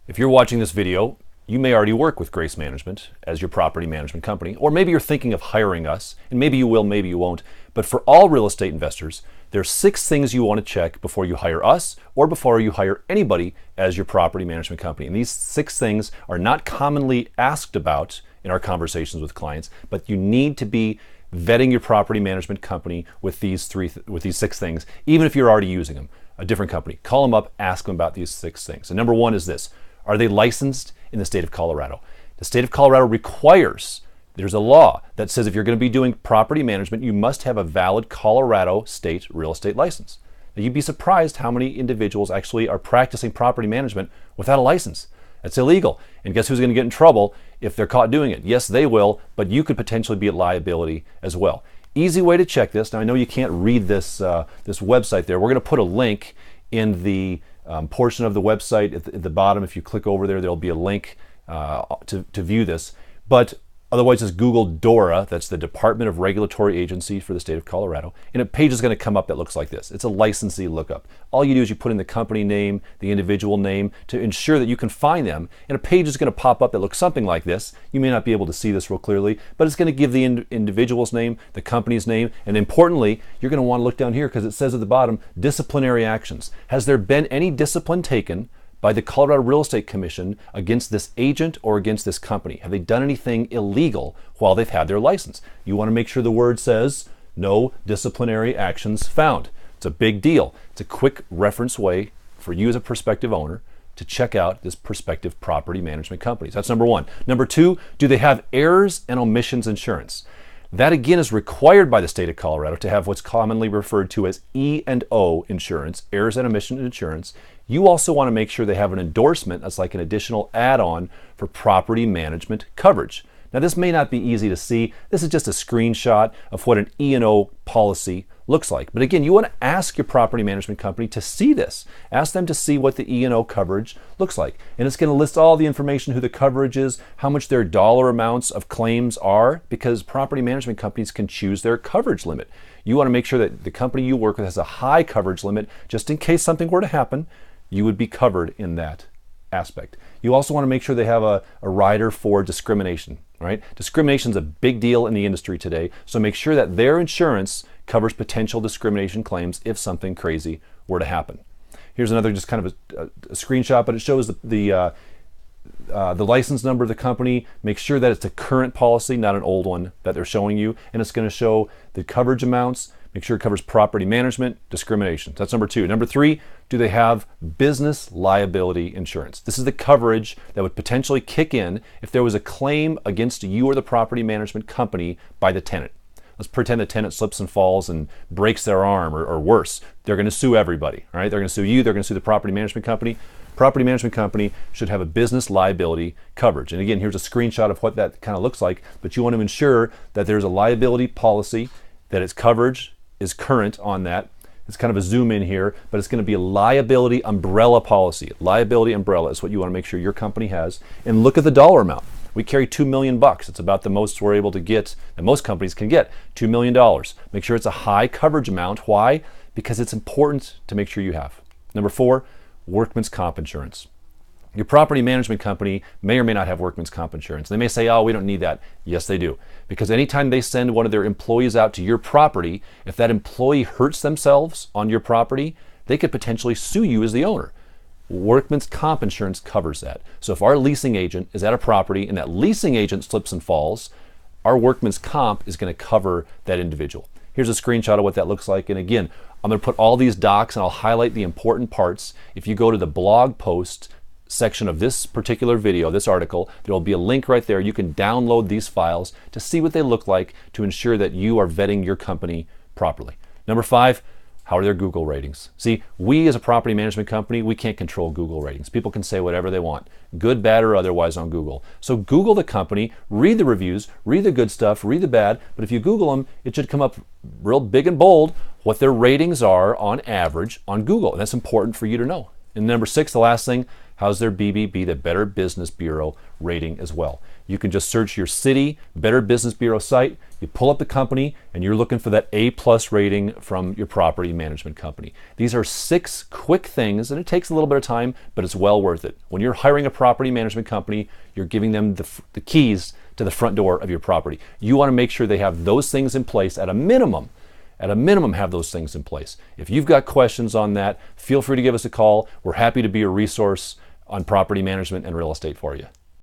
If you're watching this video, you may already work with Grace Management as your property management company, or maybe you're thinking of hiring us, and maybe you will, maybe you won't. But for all real estate investors, there's 6 things you want to check before you hire us or before you hire anybody as your property management company. And these 6 things are not commonly asked about in our conversations with clients, but you need to be vetting your property management company with these 6 things, even if you're already using them, a different company. Call them up, ask them about these 6 things. And number 1 is this: are they licensed in the state of Colorado? The state of Colorado requires, there's a law that says if you're going to be doing property management, you must have a valid Colorado state real estate license. Now, you'd be surprised how many individuals actually are practicing property management without a license. That's illegal. And guess who's going to get in trouble if they're caught doing it? Yes, they will, but you could potentially be at liability as well. Easy way to check this. Now, I know you can't read this website there. We're going to put a link in the portion of the website at the bottom. If you click over there, there'll be a link to view this. But otherwise, just Google DORA. That's the Department of Regulatory Agency for the state of Colorado. And a page is going to come up that looks like this. It's a licensee lookup. All you do is you put in the company name, the individual name, to ensure that you can find them. And a page is going to pop up that looks something like this. You may not be able to see this real clearly, but it's going to give the individual's name, the company's name, and importantly, you're going to want to look down here because it says at the bottom, disciplinary actions. Has there been any discipline taken by the Colorado Real Estate Commission against this agent or against this company? Have they done anything illegal while they've had their license? You want to make sure the word says no disciplinary actions found. It's a big deal. It's a quick reference way for you as a prospective owner to check out this prospective property management companies. That's number 1. Number 2, do they have errors and omissions insurance? That again is required by the state of Colorado to have what's commonly referred to as E&O insurance, errors and omission insurance. You also want to make sure they have an endorsement that's like an additional add-on for property management coverage. Now, this may not be easy to see. This is just a screenshot of what an E&O policy looks like. But again, you want to ask your property management company to see this. Ask them to see what the E&O coverage looks like. And it's going to list all the information, who the coverage is, how much their dollar amounts of claims are, because property management companies can choose their coverage limit. You want to make sure that the company you work with has a high coverage limit, just in case something were to happen, you would be covered in that aspect. You also want to make sure they have a rider for discrimination, right? Discrimination is a big deal in the industry today, so make sure that their insurance covers potential discrimination claims if something crazy were to happen. Here's another just kind of a screenshot, but it shows the license number of the company. Make sure that it's a current policy, not an old one that they're showing you, and it's going to show the coverage amounts. Make sure it covers property management, discrimination. That's number 2. Number 3, do they have business liability insurance? This is the coverage that would potentially kick in if there was a claim against you or the property management company by the tenant. Let's pretend the tenant slips and falls and breaks their arm or worse. They're going to sue everybody, all right? They're going to sue you, they're going to sue the property management company. Property management company should have a business liability coverage. And again, here's a screenshot of what that kind of looks like, but you want to ensure that there's a liability policy, that its coverage is current on that. It's kind of a zoom in here, but it's going to be a liability umbrella policy. Liability umbrella is what you want to make sure your company has. And look at the dollar amount. We carry $2 million. It's about the most we're able to get, that most companies can get, $2 million. Make sure it's a high coverage amount. Why? Because it's important to make sure you have. Number 4, workman's comp insurance. Your property management company may or may not have workman's comp insurance. They may say, oh, we don't need that. Yes, they do. Because anytime they send one of their employees out to your property, if that employee hurts themselves on your property, they could potentially sue you as the owner. Workman's comp insurance covers that. So if our leasing agent is at a property and that leasing agent slips and falls, our workman's comp is going to cover that individual. Here's a screenshot of what that looks like. And again, I'm going to put all these docs and I'll highlight the important parts. If you go to the blog post section of this particular video, this article, there will be a link right there. You can download these files to see what they look like to ensure that you are vetting your company properly. Number 5, how are their Google ratings? See, we as a property management company, we can't control Google ratings. People can say whatever they want, good, bad, or otherwise on Google. So Google the company, read the reviews, read the good stuff, read the bad, but if you Google them, it should come up real big and bold what their ratings are on average on Google. And that's important for you to know. And number 6, the last thing, how's their BBB, the Better Business Bureau rating as well. You can just search your city Better Business Bureau site, you pull up the company, and you're looking for that A+ rating from your property management company. These are 6 quick things, and it takes a little bit of time, but it's well worth it. When you're hiring a property management company, you're giving them the keys to the front door of your property. You want to make sure they have those things in place at a minimum. At a minimum, have those things in place. If you've got questions on that, feel free to give us a call. We're happy to be a resource on property management and real estate for you.